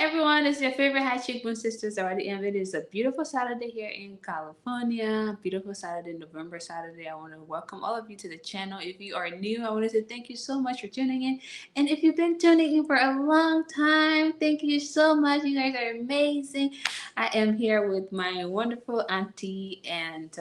everyone. It's your favorite high cheekbone sister, Zawadi, and it is a beautiful Saturday here in California. Beautiful Saturday, November Saturday. I want to welcome all of you to the channel. If you are new, I want to say thank you so much for tuning in. And if you've been tuning in for a long time, thank you so much. You guys are amazing. I am here with my wonderful auntie, and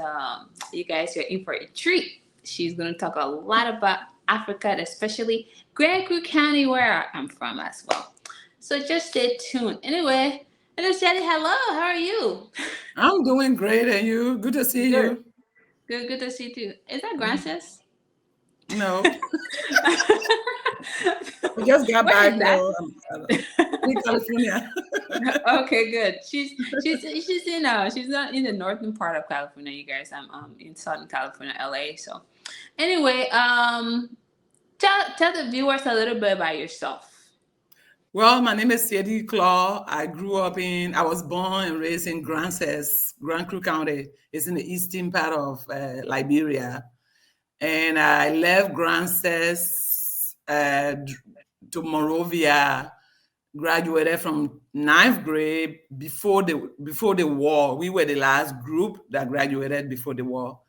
you guys are in for a treat. She's going to talk a lot about Africa, especially Grand Creek County, where I'm from as well. So just stay tuned. Anyway, hello, Shelly. Hello. How are you? I'm doing great, and you? Good to see Good. you. Good to see you too. Is that Mhm. Gracias? No, we just got Where back. is that? In California. Okay, good. She's she's not in the northern part of California, you guys. I'm in Southern California, LA. So anyway, tell the viewers a little bit about yourself. Well, my name is Siedi Claw. I was born and raised in Grand Creek County. It's in the eastern part of Liberia. And I left Grances to Monrovia, graduated from ninth grade before the war. We were the last group that graduated before the war.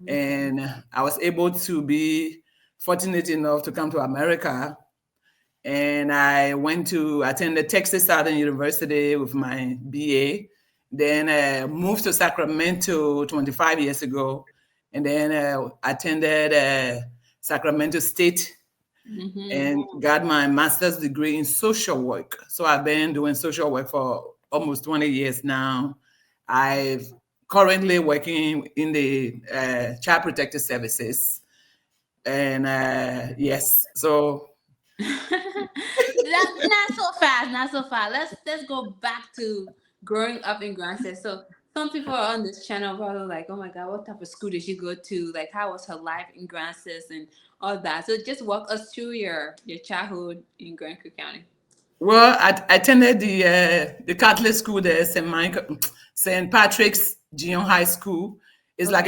Okay. And I was able to be fortunate enough to come to America. And I went to attend the Texas Southern University with my BA. Then moved to Sacramento 25 years ago, and then attended Sacramento State Mm-hmm. and got my master's degree in social work. So I've been doing social work for almost 20 years now. I've currently working in the Child Protective Services, and yes, so Not so fast, not so fast. Let's go back to growing up in Granstead. So some people are on this channel probably like, oh my god, what type of school did she go to? Like, how was her life in Granstead and all that? So just walk us through your childhood in Grand Creek County. well, I attended the Catholic school there, St. Patrick's Junior High School. Okay. It's like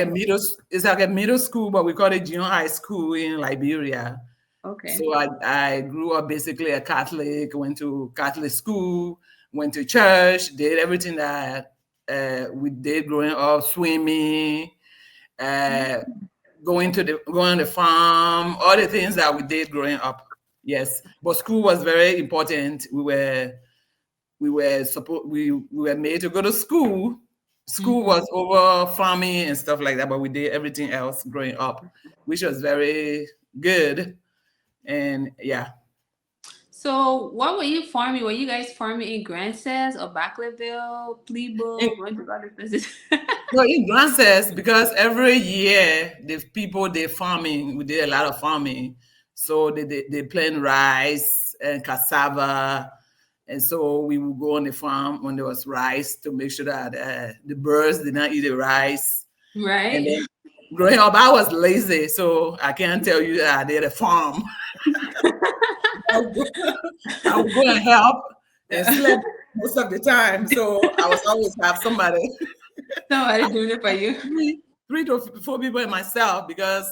a middle school, but we call it Junior High School in Liberia. Okay. So I grew up basically a Catholic, went to Catholic school, went to church, did everything that we did growing up, swimming, uh, going on the farm, all the things that we did growing up. Yes, but school was very important. We were made to go to school. School Mm-hmm. was over farming and stuff like that, but we did everything else growing up, which was very good. And yeah. So what were you farming? Were you guys farming in Granstead or Backleville, And, Plebo, going to other places? well, in Grances, because every year the people they farming, we did a lot of farming. So they plant rice and cassava. And so we would go on the farm when there was rice to make sure that the birds did not eat the rice. And Right? then growing up, I was lazy, so I can't tell you that I did a farm. I would go, I would go and help and sleep most of the time. So I was always have somebody, Somebody doing it for you. three, three to four people and myself, because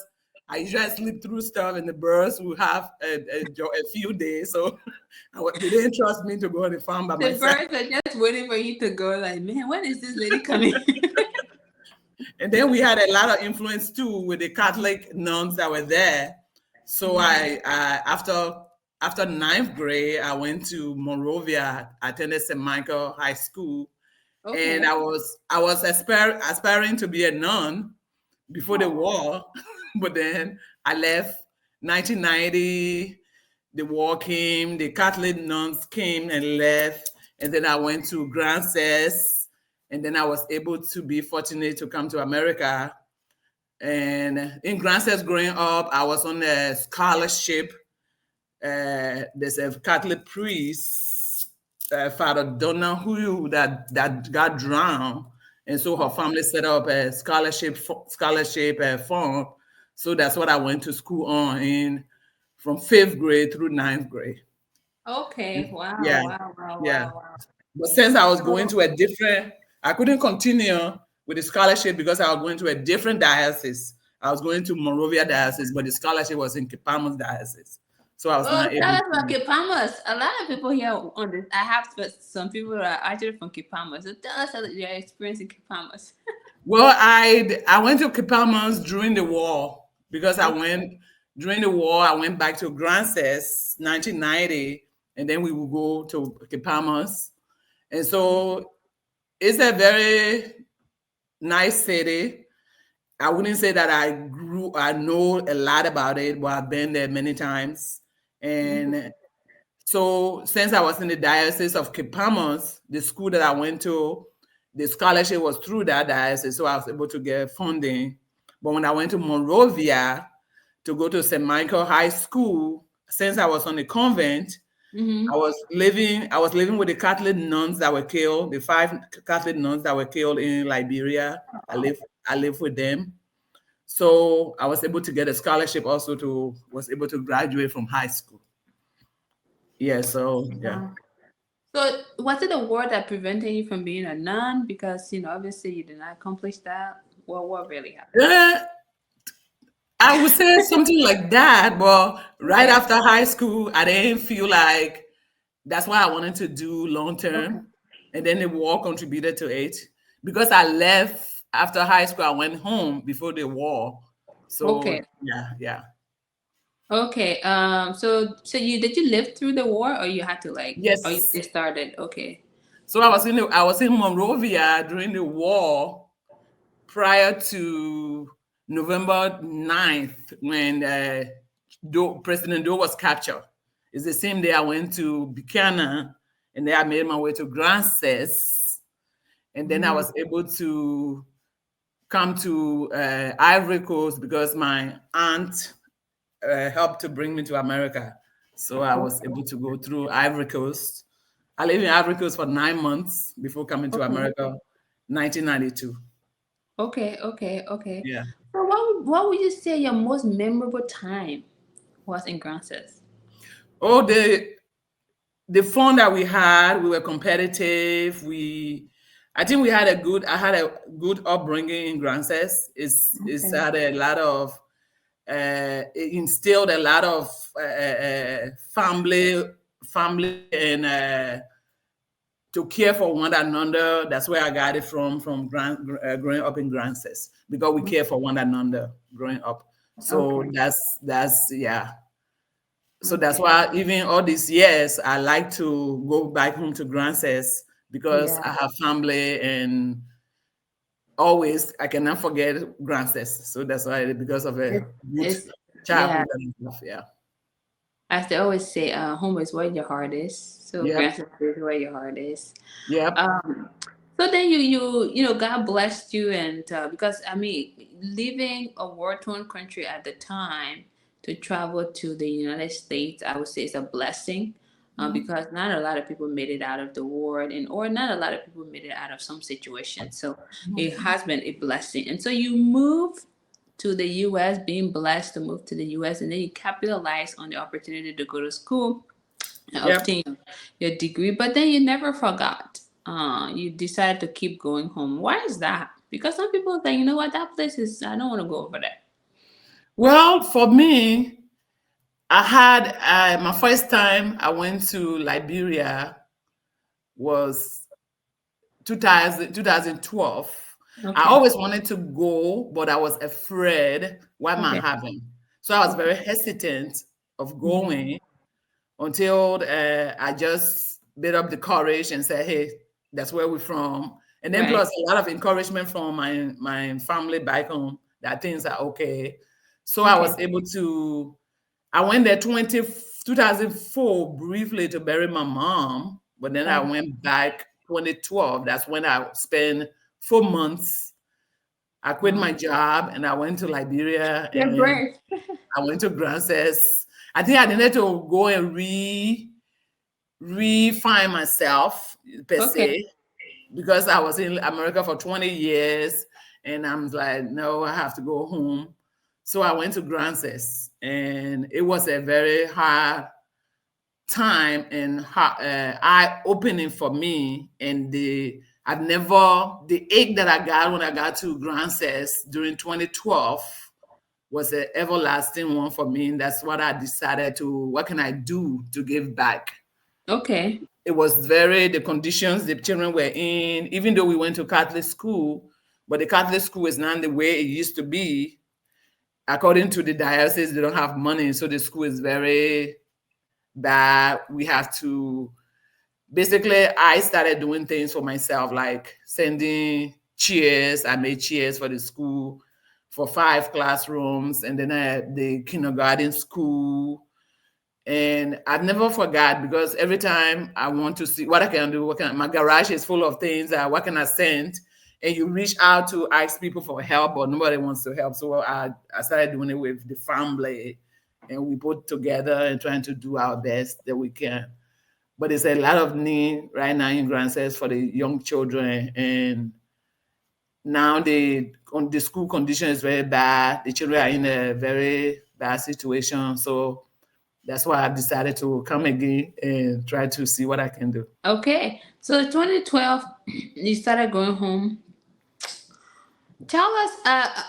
I usually sleep through stuff, and the birds will have a few days. So they didn't trust me to go on the farm by The myself. birds are just waiting for you to go. Like, man, when is this lady coming? And then we had a lot of influence too with the Catholic nuns that were there. So after ninth grade, I went to Monrovia, attended St. Michael High School, and Okay. I was aspiring to be a nun before the Oh. war, but then I left 1990. The war came, the Catholic nuns came and left, and then I went to Grand Cess, and then I was able to be fortunate to come to America. And in Grand Cess growing up, I was on a scholarship. There's a Catholic priest, Father Donahue, that got drowned, and so her Oh. family set up a scholarship fund. So that's what I went to school on in from fifth grade through ninth grade. Okay. Wow. Yeah, Wow. Wow. yeah. Wow. Wow. But since I was going So, to I couldn't continue with the scholarship because I was going to a different diocese. I was going to Monrovia diocese, but the scholarship was in Kipamos diocese. So I was Oh, not tell able us about to. Kipamas. A lot of people here on this. I have some people that are actually from Kipamas. So tell us about your experience in Kipamas. Well, I went to Kipalmans during the war because I Okay. went during the war. I went back to Grances 1990, and then we would go to Kipalmans. And so it's a very nice city. I wouldn't say that I know a lot about it, but I've been there many times. And so since I was in the Diocese of Kipamos, the school that I went to, the scholarship was through that diocese, so I was able to get funding. But when I went to Monrovia to go to St. Michael High School, since I was on the convent, Mm-hmm. I was living with the Catholic nuns that were killed, the five Catholic nuns that were killed in Liberia. I live with them. So I was able to get a scholarship also to was able to graduate from high school. Yeah, so yeah. Wow. So was it a war that prevented you from being a nun? Because obviously you did not accomplish that. Well, what really happened? Uh, I would say something like that, but right Okay. after high school, I didn't feel like that's what I wanted to do long Okay. term. And then the war contributed to it. Because I left after high school, I went home before the war. So Okay. yeah, yeah. Okay. So you did you live through the war, or you had to or you Yes. just started? Okay. So I was in Monrovia during the war prior to November 9th when President Doe was captured. It's the same day I went to Buchanan and then I made my way to Grand Cess. And then I Mhm. was able to come to Ivory Coast because my aunt helped to bring me to America. So I was Okay. able to go through Ivory Coast. I lived in Ivory Coast for 9 months before coming to Okay. America, 1992. Okay. Okay. Okay. Yeah. So what would you say your most memorable time was in Grances? Oh, the fun that we had, we were competitive. I think I had a good upbringing in Grances. It's Okay. had a lot of, it instilled a lot of family and to care for one another. That's where I got it growing up in Grances because we care for one another growing up. So Okay. that's yeah. So that's Okay. why even all these years I like to go back home to Grances because Yeah. I have family and always I cannot forget Grances. So that's why because of a It's good it's yeah. childhood and stuff. Yeah. As they always say, home is where your heart is. So Yep. Grances is where your heart is. Yep. Um, so then God blessed you, and because I mean, leaving a war-torn country at the time to travel to the United States, I would say it's a blessing, because not a lot of people made it out of the war, and or not a lot of people made it out of some situation. So it has been a blessing, and so you move to the U.S., being blessed to move to the U.S., and then you capitalize on the opportunity to go to school and Yep. obtain your degree, but then you never forgot. You decided to keep going home. Why is that? Because some people say, you know what, that place is, I don't want to go over there. Well, for me, I had my first time I went to Liberia was 2012. I Okay. always wanted to go, but I was afraid what might Okay. happen. So I was Okay. very hesitant of Mhm. going until I just built up the courage and said, "Hey, that's where we're from." And then Right. plus a lot of encouragement from my family back home that things are okay. So I Okay. was able to. I went there 2004 briefly to bury my mom, but then I Okay. went back 2012. That's when I spent 4 months. I quit Wow. my job and I went to Liberia You're and brave. I went to Grances. I think I needed to go and refine myself per Okay. se because I was in America for 20 years and I'm like, no, I have to go home. So I went to Grances and it was a very hard time and eye opening for me. And the ache that I got when I got to Grances during 2012 was an everlasting one for me. And that's what I decided to, what can I do to give back? Okay. It was very, the conditions the children were in, even though we went to Catholic school, but the Catholic school is not the way it used to be. According to the diocese, they don't have money. So the school is very bad. We have to, basically, I started doing things for myself, like sending chairs. I made chairs for the school for 5 classrooms, and then the kindergarten school. And I've never forgot, because every time I want to see what I can do, my garage is full of things. What can I send? And you reach out to ask people for help, but nobody wants to help. So I started doing it with the family, and we put together and trying to do our best that we can. But there's a lot of need right now in Grand Cess for the young children, and now the school condition is very bad. The children are in a very bad situation. So that's why I decided to come again and try to see what I can do. Okay. So 2012, you started going home. Tell us,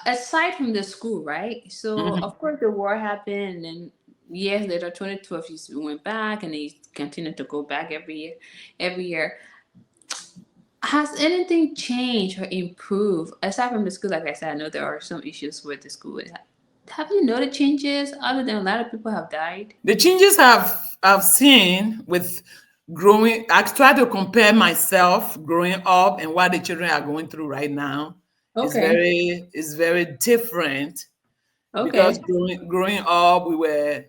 aside from the school, right? So Mhm. of course the war happened, and then years later, 2012, you went back, and then you continued to go back every year, every year. Has anything changed or improved aside from the school? Like I said, I know there are some issues with the school. Have you noticed changes other than a lot of people have died? The changes I've seen with growing, I try to compare myself growing up and what the children are going through right now. Okay. Is very different, because Okay. growing up, we were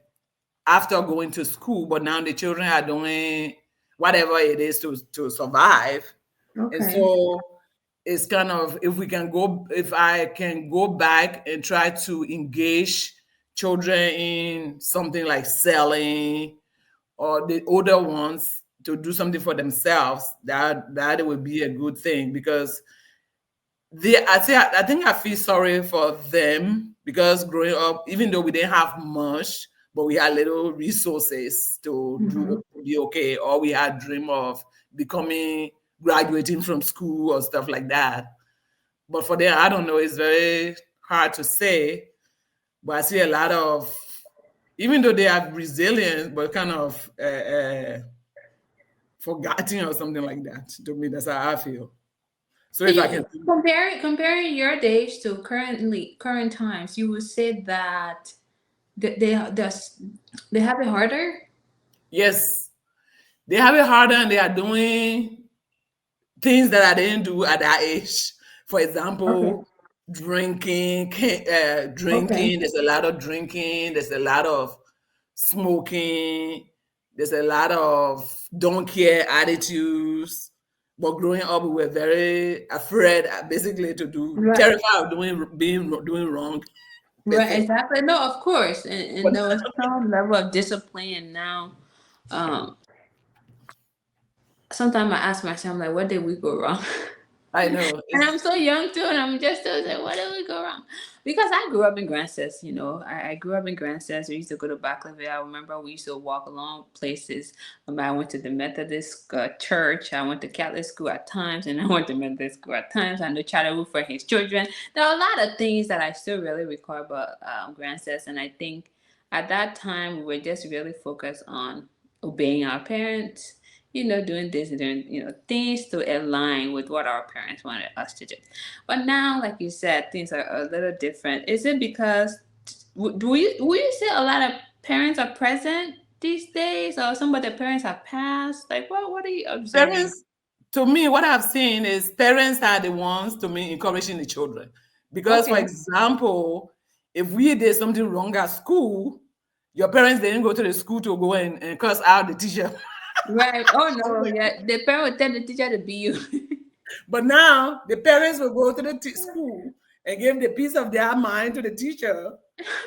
after going to school, but now the children are doing whatever it is to survive. And Okay. so it's kind of, if I can go back and try to engage children in something like selling, or the older ones to do something for themselves, that would be a good thing, because I think I feel sorry for them, because growing up, even though we didn't have much, but we had little resources to Hmm. do to be okay, or we had dream of becoming, graduating from school or stuff like that. But for them, I don't know. It's very hard to say. But I see a lot of, even though they are resilient, but kind of forgotten or something like that. To me, that's how I feel. So So if I you can, comparing your days to current times, you would say that they they have it harder. yes, they have it harder, and they are doing things that I didn't do at that age. For Okay. example, drinking, Okay. drinking. There's a lot of drinking. There's a lot of smoking. There's a lot of don't care attitudes. But growing up, we were very afraid, basically, to do, Right. terrified of doing wrong, Right. basically. Exactly. No, of course, and But there was some level of discipline. And now, um, sometimes I ask myself, like, what did we go wrong? I know And I'm it's so young too, and I'm just still like, what did we go wrong? Because I grew up in Grand Cess, I grew up in Grand Cess. We used to go to Baccleville. I remember we used to walk along places. I went to the Methodist church. I went to Catholic school at times, and I went to Methodist school at times. I know Charlie for his children. There are a lot of things that I still really recall about Grand Cess, and I think at that time we were just really focused on obeying our parents, doing this and doing, things to align with what our parents wanted us to do. But now, like you said, things are a little different. Is it because will you say a lot of parents are present these days, or some of the parents have passed? Like, what are you observing? parents. To me, what I've seen is parents are the ones, to me, encouraging the children. Because, for Okay. example, if we did something wrong at school, your parents didn't go to the school to go and curse out the teacher. Right. Oh no. Yeah. The parent would tell the teacher to be you. But now the parents will go to the school and give the piece of their mind to the teacher.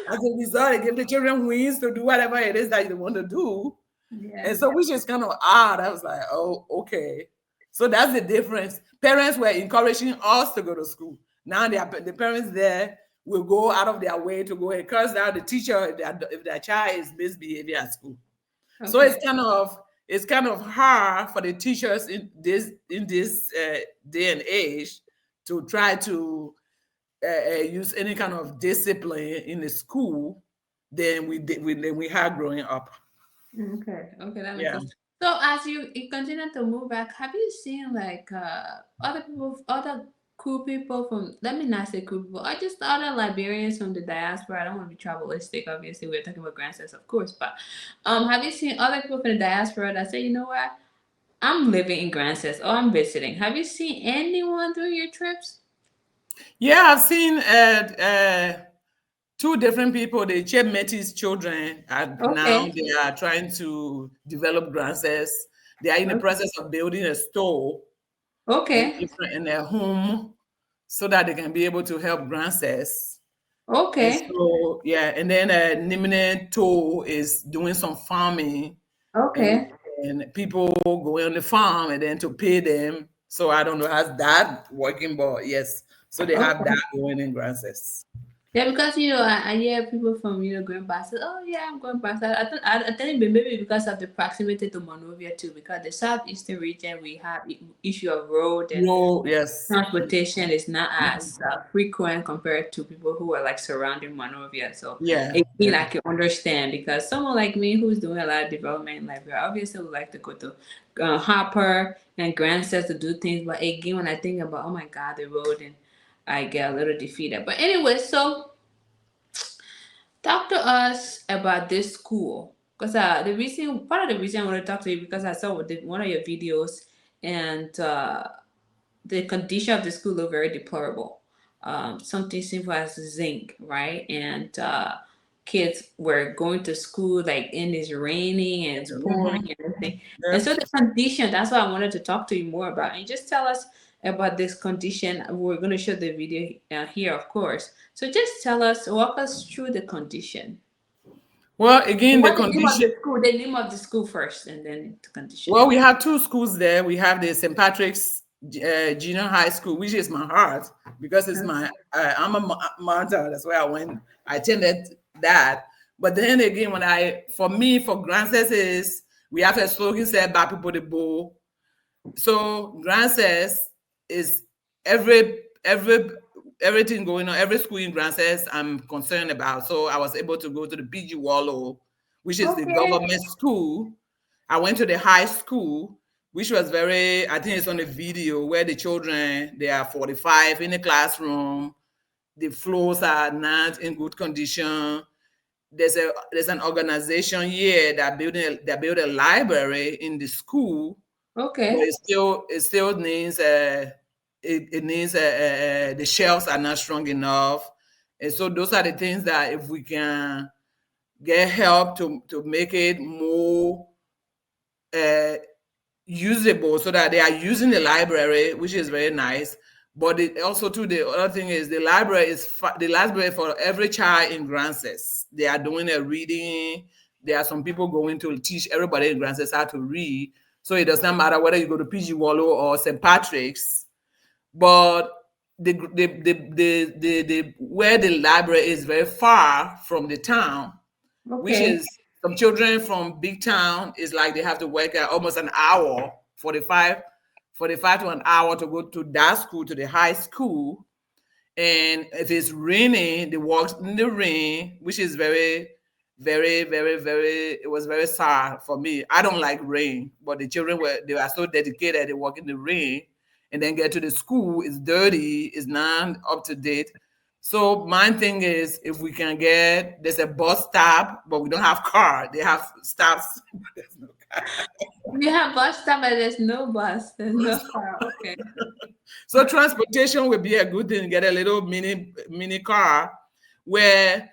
As a result, they give the children wings to do whatever it is that they want to do. Yeah. And so, which is kind of odd. I was like, oh, okay. So that's the difference. Parents were encouraging us to go to school. Now the parents there will go out of their way to go and curse out the teacher if their child is misbehaving at school. So Okay. it's kind of hard for the teachers in this day and age to try to use any kind of discipline in the school than we had growing up. Okay, okay, that makes Yeah. sense. So as you continue to move back, have you seen like other people, other cool people from, let me not say cool people, or just other Liberians from the diaspora? I don't want to be tribalistic. Obviously, we're talking about grandsons, of course, but have you seen other people from the diaspora that say, you know what, I'm living in grandsons or I'm visiting? Have you seen anyone during your trips? Yeah, I've seen two different people. The Chef Metis children are now Okay, they are trying to develop grandsons. They are in the process of building a store okay, in their home so that they can be able to help grandsons. And okay, so, yeah, and then Nimine Toe is doing some farming, and okay, and people going on the farm and then to pay them. So I don't know how's that working, but yes, so they have okay. that going in Grances. Yeah, because I hear people from going past. Oh yeah, I'm going past that. I think maybe because of the proximity to Monrovia too, because the southeastern region we have issue of road and No, yes. transportation is not as frequent compared to people who are like surrounding Monrovia. So Yeah, again, yeah. I can understand because someone like me who's doing a lot of development in Liberia obviously would like to go to Hopper and Grand Sets to do things. But again, when I think about, oh my God, the road, and I get a little defeated. But anyway, so talk to us about this school. Because the reason, part of the reason I want to talk to you because I saw one of your videos, and the condition of the school look very deplorable. Something simple as zinc, right? And kids were going to school like and it's raining and it's pouring Hmm. and everything. And Yeah. so the condition, that's what I wanted to talk to you more about. And just tell us about this condition. We're going to show the video here, of course. So just tell us, walk us through the condition. Well, again, the What the name of condition. the school? The name of the school first, and then the condition. Well, we have two schools there. We have the St. Patrick's Junior High School, which is my heart because it's Okay. my I'm a martyr. That's where I went. I attended that. But then again, when I for me for Grances is we have a slogan said "Bad people the bow." So Grances is every everything going on. Every school in Grances I'm concerned about. So I was able to go to the PG Wallow, which is the Okay. government school. I went to the high school, which was very, I think it's on the video where the children, they are 45 in the classroom. The floors are not in good condition. There's an organization here that built a library in the school, but Okay. it still needs it needs the shelves are not strong enough. And so those are the things that if we can get help to make it more uh, usable so that they are using the library, which is very nice. But also too, the other thing is the library for every child in Grances. They are doing a reading. There are some people going to teach everybody in Grances how to read. So it does not matter whether you go to PG Wallow or St. Patrick's. But the where the library is very far from the town, which Okay. is some children from big town is like they have to work at almost an hour, 45 to an hour to go to that school, to the high school. And if it's raining, they walk in the rain, which is very, it was very sad for me. I don't like rain, but the children they were so dedicated, they walk in the rain and then get to the school, it's dirty, it's not up to date. So my thing is if we can there's a bus stop, but we don't have car. They have stops, but there's no car. We have bus stop, but there's no bus. There's no car. Okay. So transportation would be a good thing. Get a little mini car, where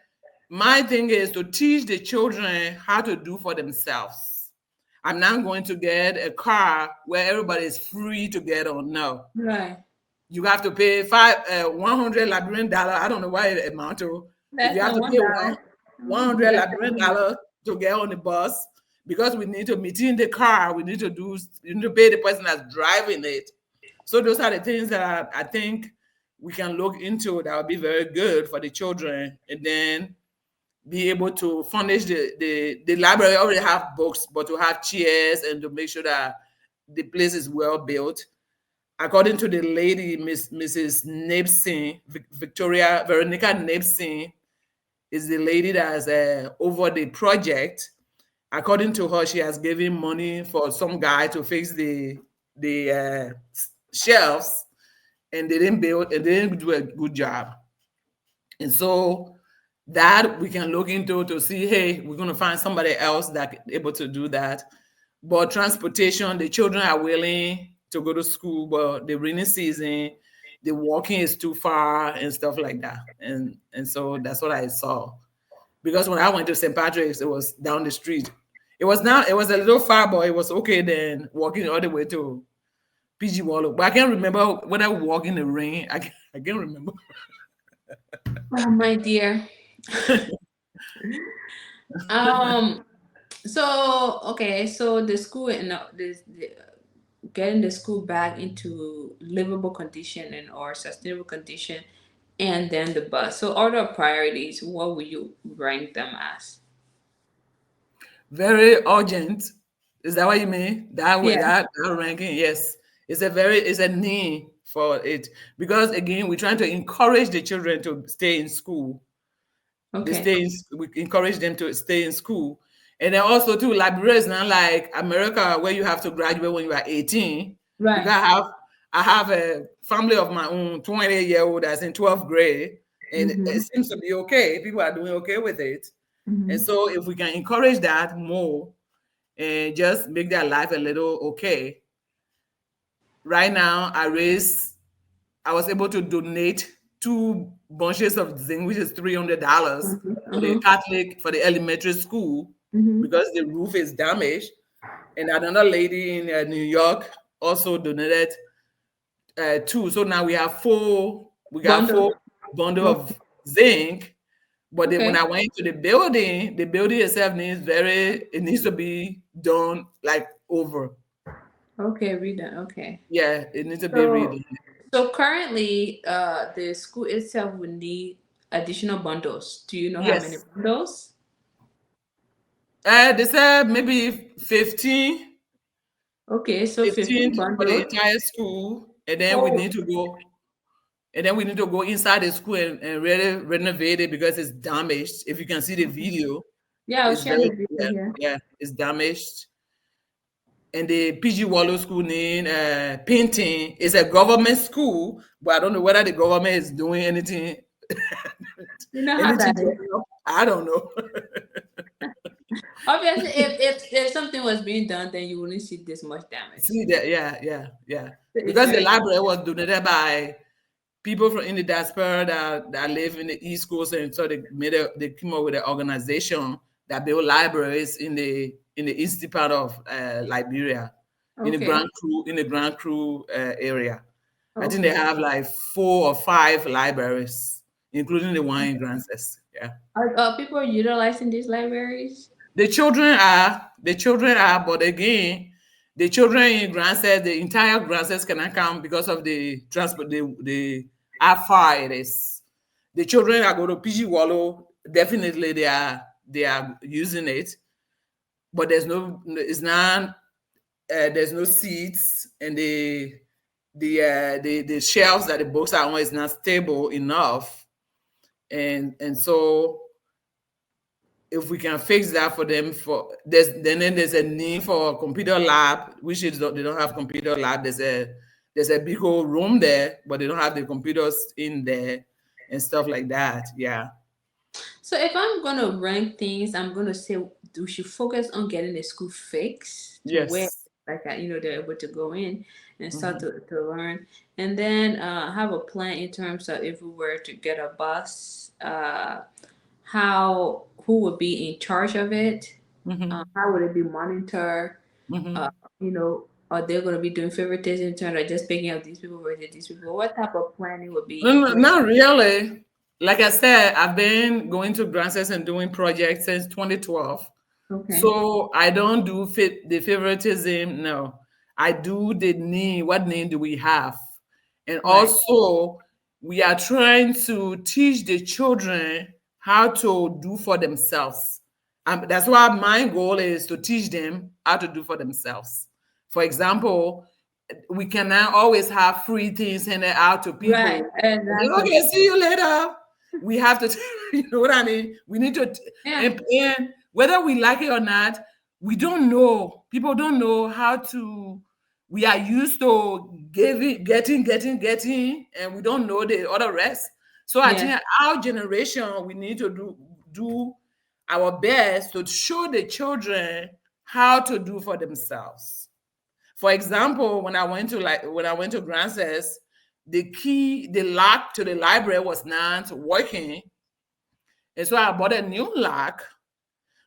my thing is to teach the children how to do for themselves. I'm not going to get a car where everybody is free to get on. No, Right. you have to pay 100 Liberian dollar. I don't know why it amount to. If you That's have not to one pay dollar. 100 Less than Liberian 100. dollar to get on the bus, because we need to meet in the car. You need to pay the person that's driving it. So those are the things that I think we can look into that would be very good for the children, and then be able to furnish the library already have books, but to have chairs and to make sure that the place is well built. according to the lady, Mrs. Nipson, Victoria Veronica Nipson is the lady that's over the project. According to her, she has given money for some guy to fix the shelves, and they didn't build, and they didn't do a good job. And so that we can look into to see, hey, we're going to find somebody else that able to do that. But transportation, the children are willing to go to school, but the rainy season, the walking is too far and stuff like that. And so that's what I saw. Because when I went to St. Patrick's, it was down the street. It was a little far, but it was okay then walking all the way to PG Wallow. But I can't remember when I walk in the rain. I can't remember. Oh, my dear. Um. So okay. So the school and the getting the school back into livable condition and or sustainable condition, and then the bus. So order of priorities. What will you rank them as? Very urgent. Is that what you mean? That way, Yeah. that ranking, yes. It's a need for it. Because again, we're trying to encourage the children to stay in school. Okay. We encourage them to stay in school. And then also too, Liberia is not like America where you have to graduate when you are 18. Because Right. I have a family of my own, 28-year-old that's in 12th grade, and it Mm-hmm. seems to be okay. People are doing okay with it. And Mm-hmm. so if we can encourage that more and just make their life a little okay. Right now, I was able to donate 2 bunches of zinc, which is $300 for the Uh-huh. Catholic, for the elementary school, Mm-hmm. because the roof is damaged. And another lady in New York also donated two. So now we have four, we got Bundle. 4 bundle Okay. of zinc. But then when Okay. I went to the building itself it needs to be done like over. Okay. Read that. Okay. Yeah, it needs to be So redone. so currently, the school itself would need additional bundles. Do you know how many Yes. bundles? They said maybe Okay, so 15 15 for the bundles. entire school. And then we Oh, need to go, inside the school and really renovate it because it's damaged. If you can see the video, yeah, I'll it's share the very, video yeah, here. yeah, it's damaged. And the PG Wallow school named painting is a government school, but I don't know whether the government is doing anything You know how anything that to is. help. I don't know. Obviously, if something was being done, then you wouldn't see this much damage. See that, yeah, yeah, yeah. It's Because the very library was donated by people from in the diaspora that live in the East Coast, and so they came up with an organization that built libraries in the eastern part of Liberia, okay. In the Grand Cru area. I think they Okay. have like 4 or 5 libraries, including the one in Grances. Yeah. Are people utilizing these libraries? The children are, but again, the children in Grances, the entire Grances cannot come because of the transport, how far it is. The children that go to PG Wallow, definitely they are using it, but there's no seats, and the shelves that the books are on is not stable enough, and so if we can fix that for them, then there's a need for a computer lab, which is they don't have computer lab. There's a big old room there, but they don't have the computers in there and stuff like that. Yeah. So if I'm gonna rank things, I'm gonna say we should focus on getting the school fixed to where Yes. they're able to go in and start Hmm. to learn, and then have a plan in terms of if we were to get a bus, how who would be in charge of it, Hmm. how would it be monitored, uh, Hmm. are they going to be doing favoritism in terms of just picking up these people versus these people? What type of planning would be No, in no, place? not really. Like I said, I've been going to Grances and doing projects since 2012. Okay. So I don't do the favoritism. No, I do the need. What need do we have? And Right. also, we are trying to teach the children how to do for themselves. That's why my goal is to teach them how to do for themselves. For example, we cannot always have free things handed out to Right. people. And then, Exactly. okay, see you later. We have to, you know what I mean? We need to, Yeah. and whether we like it or not, we don't know. People don't know how to. We are used to giving, getting, and we don't know the other rest. So I Yeah. think our generation, we need to do our best to show the children how to do for themselves. For example, when I went to Grances, the lock to the library was not working, and so I bought a new lock.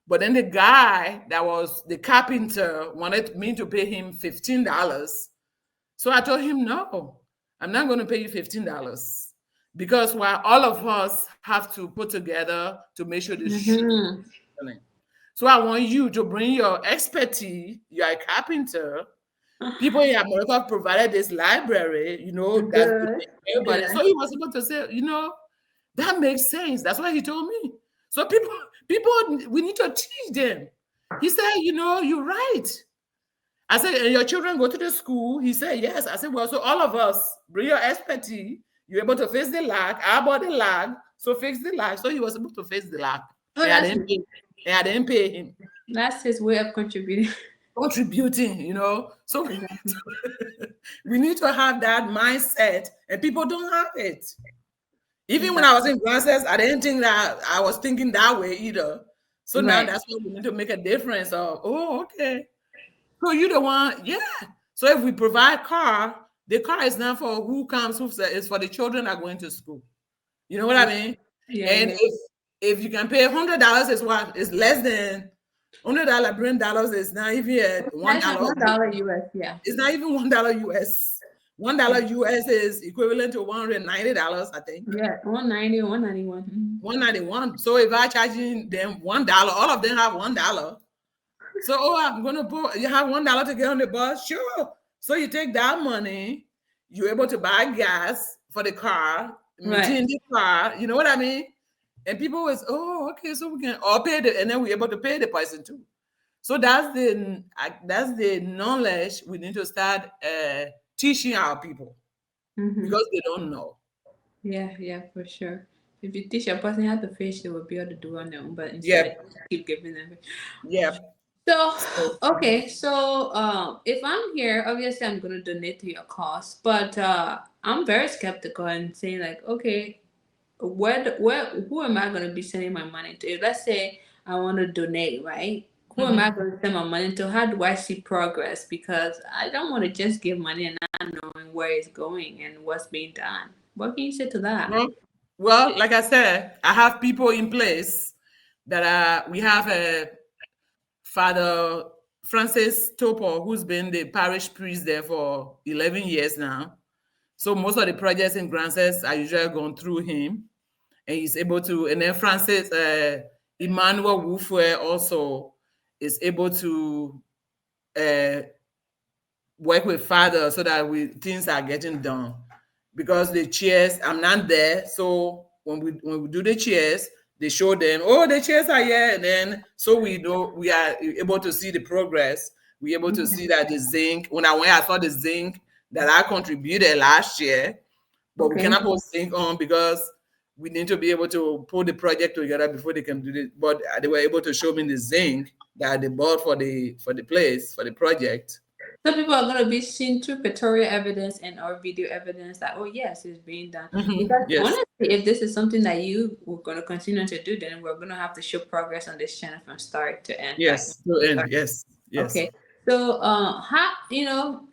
But then the guy that was the carpenter wanted me to pay him $15. So I told him, no, I'm not going to pay you $15 because while all of us have to put together to make sure the shoe is Mm-hmm. selling. So I want you to bring your expertise. You are a carpenter. People in America provided this library, that's good Good. for everybody. Yeah. So he was able to say, that makes sense. That's what he told me. So people, we need to teach them. He said, you're right. I said, and your children go to the school? He said, yes. I said, well, so all of us bring your expertise. You're able to fix the lock. I bought the lock, so fix the lock. So he was able to fix the lock. Oh, And I that's didn't pay, and I didn't pay him. his way of contributing. Contributing, So Exactly. we need to have that mindset, and people don't have it. Even when I was Exactly. in Grances, I didn't think that I was thinking that way either. So now Right. that's why we need to make a difference of, oh, okay. So you the one, yeah. So if we provide car, the car is not for who comes, it's for the children that are going to school. You know what I Yeah. mean? Yeah. And Yeah. if you can pay $100 is what is less than $100 British dollars is not even at one That's dollar. $1 US. Yeah. It's not even $1 US. $1 US is equivalent to $190, I think. Yeah. 190, 191. Mm-hmm. 191. So if I charging them $1, all of them have $1. So I'm gonna put you have $1 to get on the bus, sure. So you take that money, you're able to buy gas for the car, Right. maintain the car. You know what I mean? And people was, oh, okay, so we can all pay the, and then we're able to pay the person too. So that's the knowledge we need to start teaching our people Mm-hmm. because they don't know. Yeah. Yeah. For sure. If you teach a person how to fish, they will be able to do on their own. But instead, Yep, keep giving them. yep. So, So okay, so if I'm here, obviously I'm gonna donate to your cause, but I'm very skeptical and saying like, okay, who am I gonna be sending my money to? If let's say I want to donate, right? Who am I mhm. gonna send my money to? How do I see progress? Because I don't want to just give money and not knowing where it's going and what's being done. What can you say to that? well, well, like I said, I have people in place that are. We have a Father Francis Topo, who's been the parish priest there for 11 years now. So most of the projects in Grances are usually gone through him, and he's able to. And then Francis Emmanuel Wufwe also is able to uh, work with Father so that things are getting done. Because the chairs, I'm not there, so when we do the chairs, they show them, oh, the chairs are here, and then so we know we are able to see the progress. We're able to see that the zinc. When I saw the zinc that I contributed last year, but we Okay. cannot put zinc on because we need to be able to put the project together before they can do it. But they were able to show me the zinc that they bought for the place for the project. So people are going to be seeing through pictorial evidence and or video evidence that oh yes, it's being done. Because Yes, honestly, if this is something that you were going to continue to do, then we're going to have to show progress on this channel from start to end. Like yes, to end. Yes, yes. okay, so how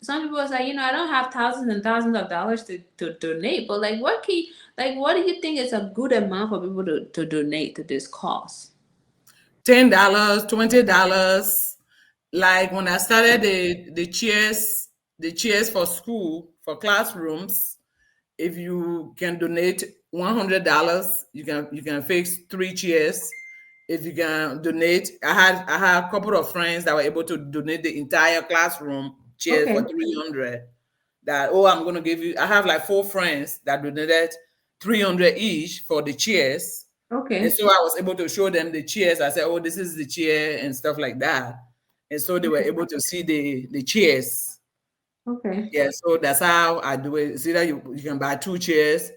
some people are like I don't have thousands and thousands of dollars to donate, but like what do you think is a good amount for people to donate to this cause? $10, $20. Like when I started the chairs for school for classrooms, if you can donate $100, you can fix 3 chairs. If you can donate, I had a couple of friends that were able to donate the entire classroom chair for Okay, 300. That, oh, I'm gonna give you. I have like 4 friends that donated 300 each for the chairs, and okay, so I was able to show them the chairs. I said, oh, this is the chair and stuff like that. And so they were able to see the chairs. Okay. Yeah, so that's how I do it. It's either you can buy two chairs,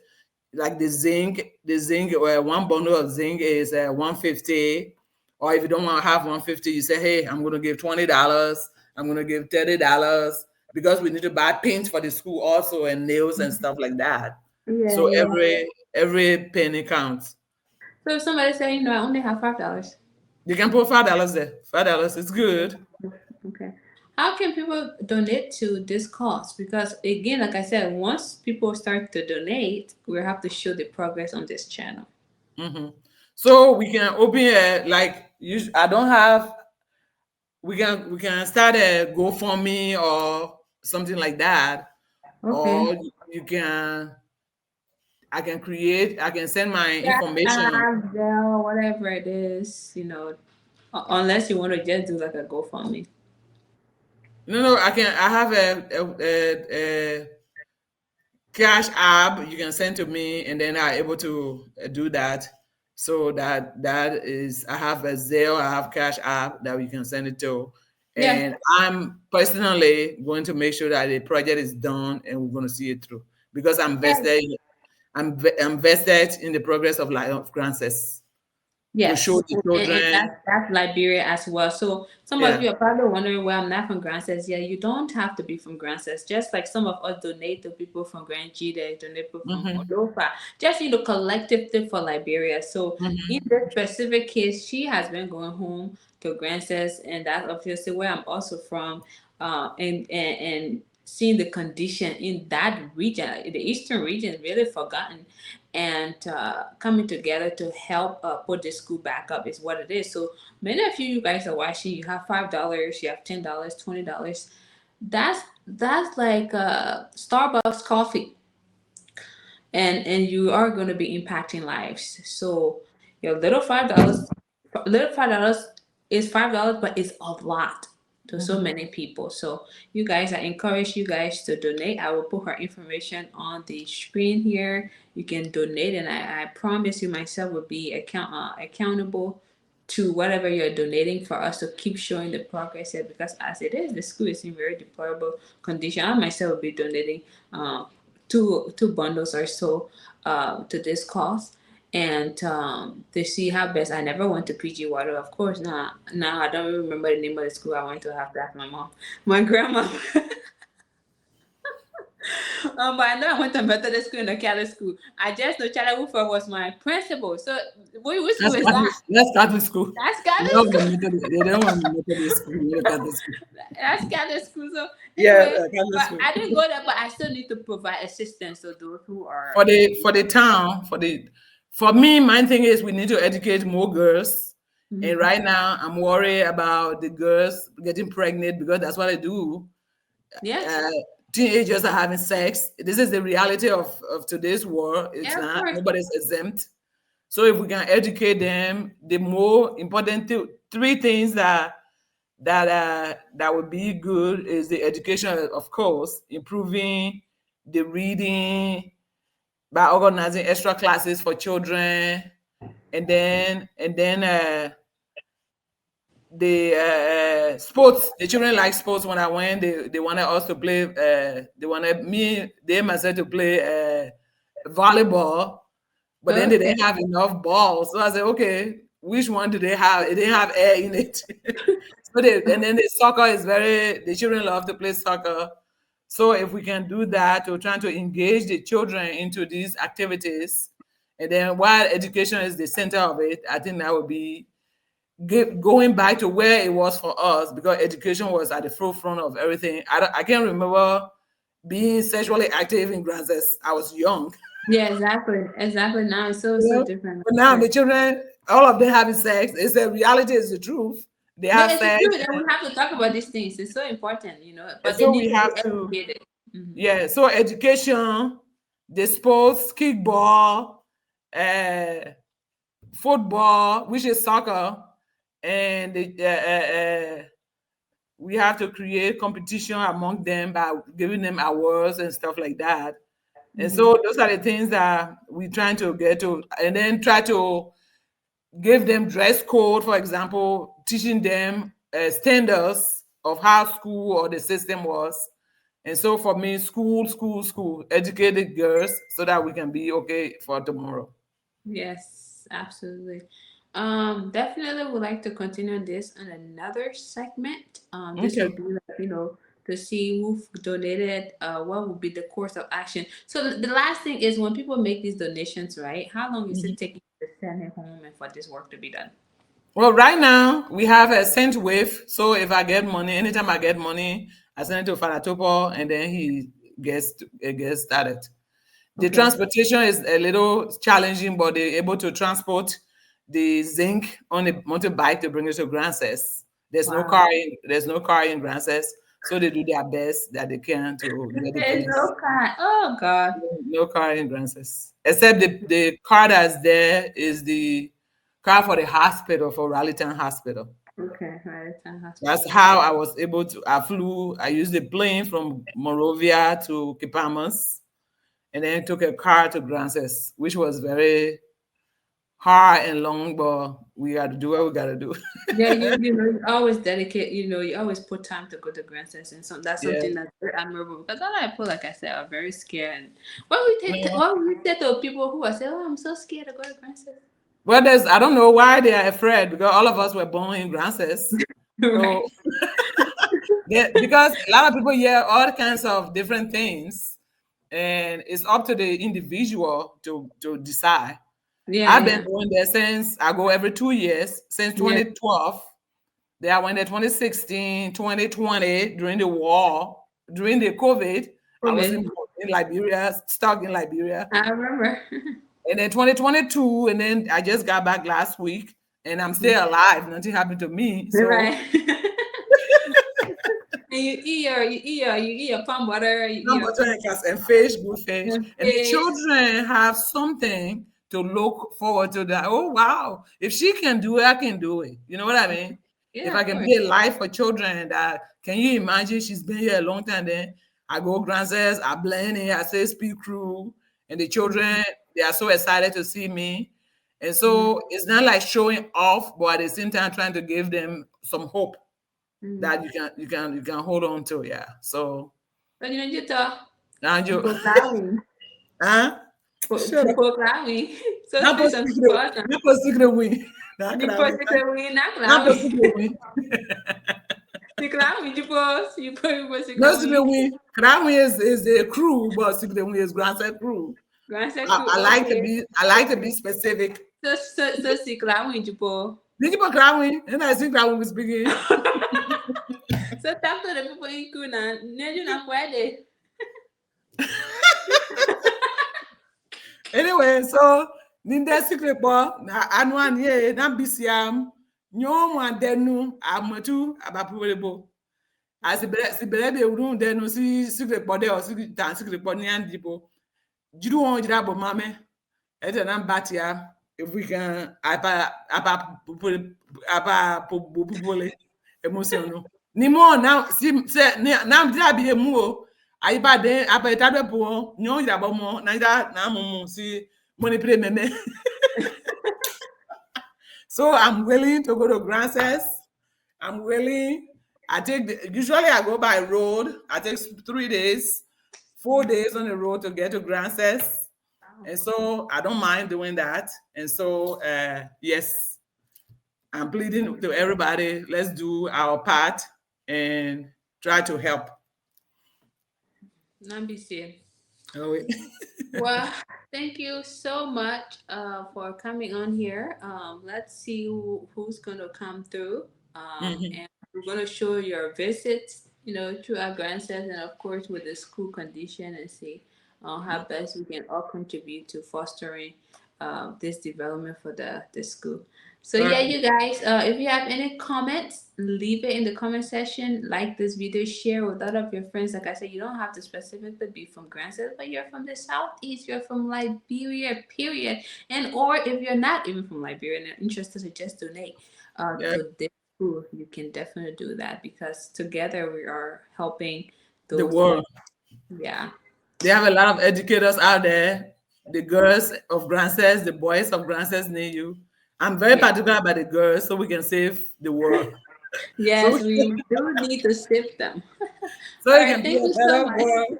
like the zinc, one bundle of zinc is 150. Or if you don't want to have 150, you say, hey, I'm gonna give $20, I'm gonna give $30, because we need to buy pins for the school also, and nails and stuff like that. Yeah, So yeah. every penny counts. So if somebody say, I only have $5. You can put $5 there. $5, it's good. Okay. How can people donate to this cause? Because again, like I said, once people start to donate, we have to show the progress on this channel. Hmm. So we can open like I don't have. We can start a GoFundMe or something like that, Okay. or you can. I can send my Yeah, information. Zelle, whatever it is, unless you want to just do like a GoFundMe. No, I have a cash app you can send to me, and then I'm able to do that. So that is, I have a Zelle, I have cash app that you can send it to, Yeah. and I'm personally going to make sure that the project is done and we're going to see it through, because I'm vested in the progress of Life of Grances to show Yes, the and children. that's Liberia as well. So some of Yeah. you are probably wondering why I'm not from Grand Cess. Yeah, you don't have to be from Grand Cess. Just like some of us donate to people from Grand Gita, donate people from Hmm. Olofa. Just collective thing for Liberia. So in Hmm. this specific case, she has been going home to Grand Cess, and that's obviously where I'm also from. And seeing the condition in that region, the eastern region, really forgotten, and coming together to help put the school back up is what it is. So many of you guys are watching. You have $5, you have $10, $20. That's like Starbucks coffee, and you are going to be impacting lives. So your little $5 is $5, but it's a lot to so Hmm. many people. So you guys, I encourage you guys to donate. I will put her information on the screen here. You can donate, and I promise you, myself will be accountable to whatever you're donating for us to keep showing the progress here, because as it is, the school is in very deplorable condition. I myself will be donating um, two bundles or so to this cause, and to see how best. I never went to PG Water, of course. Now I don't even remember the name of the school I went to. Have to ask my mom, my grandma. But I know I went to Methodist school and a Catholic school. I just know Charlie Woodford was my principal. So which school is that? That's Catholic school. That's They Catholic don't school. want Methodist, they don't want Methodist school. They want Catholic school. That's Catholic school. So Yeah, anyway, Catholic but school. I didn't go there. But I still need to provide assistance to those who are. For the town, for me, my thing is we need to educate more girls. And Mhm. right now, I'm worried about the girls getting pregnant, because that's what I do. Yeah, Uh, Teenagers are having sex. This is the reality of today's world. It's yeah, of not, course. nobody's exempt. So if we can educate them, the more important three things that would be good is the education, of course, improving the reading by organizing extra classes for children, and then the sports. The children like sports. When I went, they wanted us to play. They wanted myself to play volleyball, but then they Okay. didn't have enough balls. So I said, okay, which one do they have? It didn't have air in it. And then the children love to play soccer. So if we can do that, we're trying to engage the children into these activities. And then while education is the center of it, I think that would be going back to where it was for us, because education was at the forefront of everything. I can't remember being sexually active in Grances. I was young. Yeah, exactly. Exactly. Now it's so You so know? different. But now the children, all of them having sex. It's a reality, is the truth. They No, have it's the sex, truth, and we have to talk about these things. It's so important. and But they so need we to be have to, educated. Hmm. yeah. So education, the sports, kickball, uh, football, which is soccer, and we have to create competition among them by giving them awards and stuff like that. And Hmm. so those are the things that we're trying to get to, and then try to give them dress code, for example, teaching them standards of how school or the system was, And so for me, school, school, school, educated girls so that we can be okay for tomorrow. Yes, absolutely. Definitely would like to continue on this on another segment. This will Okay. be like, to see who donated, what would be the course of action. So the last thing is when people make these donations, right? How long is it taking to send it home and for this work to be done? Well, right now we have a sent wave. So if I get money, anytime I get money, I send it to Father Topo, and then he gets started. The Okay. transportation is a little challenging, but they're able to transport the zinc on a motorbike to bring it to Grances. Wow. There's no car in Grances, so they do their best that they can to get the There's things. no kind. Oh God. No car in Grances, except the car that's there is the car for the hospital for Raleigh Hospital. Okay, right. That's Hospital. how I was able to. I used the plane from Monrovia to Kipamas, and then took a car to Grances, which was very hard and long, but we got to do what we got to do. Yeah, you always dedicate, you always put time to go to grandsons, and so that's Yeah. something that's very admirable because a lot of people, like I said, are very scared. And what we take, No. what we say to people who are saying, "Oh, I'm so scared to go to grandsons," Well, I don't know why they are afraid because all of us were born in Grances. right? So, yeah, because a lot of people hear all kinds of different things, and it's up to the individual to decide. Yeah, I've been yeah, going there since I go every 2 years since yeah. 2012. Then I went there 2016, 2020 during the war, during the COVID. I was COVID. in Liberia, stuck in Liberia. I remember. And then 2022, and then I just got back last week, and I'm still alive. Nothing happened to me. So Right. And you eat your palm butter. You eat some your butter and fish, good fish. And the fish. children have something to look forward to that. Oh, wow. If she can do it, I can do it. You know what I mean? If Yeah, I of can course. be a life for children that, can you imagine she's been here a long time then? I go grandsons, I blend it, I say speak crew, and the children, they are so excited to see me. And Mm-hmm. so it's not like showing off, but at the same time trying to give them some hope that you can hold on to. Yeah. So So you talk. and you Tipo huh? Shut up. Clawing. So Not say for something secret. important. Not for secret win. Not Depois Krawi. fica ruim na Not for Clawing. secret win. Se Clawing, depois No fica secret ruim. win. Krawi is a crew, but secret win is Grandson crew. Graça I, que, I like to ok. be I like to be specific. So se Clawing, tipo. Did you put Krawi? And I think Krawi was speaking. So talk to the people in Kuna. Neju na pwede. Anyway, so Ninda secret boy, na anwan ye, na bisiam, nyom wan denu, amatu, abapuwebo. As the baby room, then no see secret body or secret body and people. You don't want that, but mammy, and then I'm batia. If we can, apa popule emotional. Ni more now, see, say, now there be a more. I bad then, apa itabe po, nyo ya bomo, na ida na mumu, see, money play meme. So I'm willing to go to Grances. I'm willing. Usually I go by road. I take 3 days, 4 days on the road to get to Grances. And so I don't mind doing that. And so, yes, I'm pleading to everybody, let's do our part and try to help. Nambisi. Oh, wait. Well, thank you so much for coming on here. Let's see who's going to come through. Mhm. And we're going to show your visits, to our grandsons and, of course, with the school condition and see how best we can all contribute to fostering this development for the school. So All yeah, right. you guys, if you have any comments, leave it in the comment section. Like this video, share with all of your friends. Like I said, you don't have to specifically be from Grandsons, but you're from the southeast, you're from Liberia, period. And or if you're not even from Liberia and are interested to just donate Yeah, to this school, you can definitely do that because together we are helping the those that are, world. yeah. They have a lot of educators out there. The girls of Grances, the boys of Grances need you. I'm very Yeah. particular about the girls so we can save the world. So Yes, we do need to sift them. So All you right. can be Thank a you so better much. world.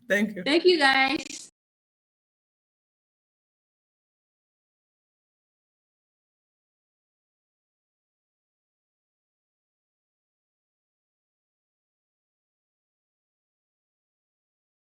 Thank you. Thank you, guys.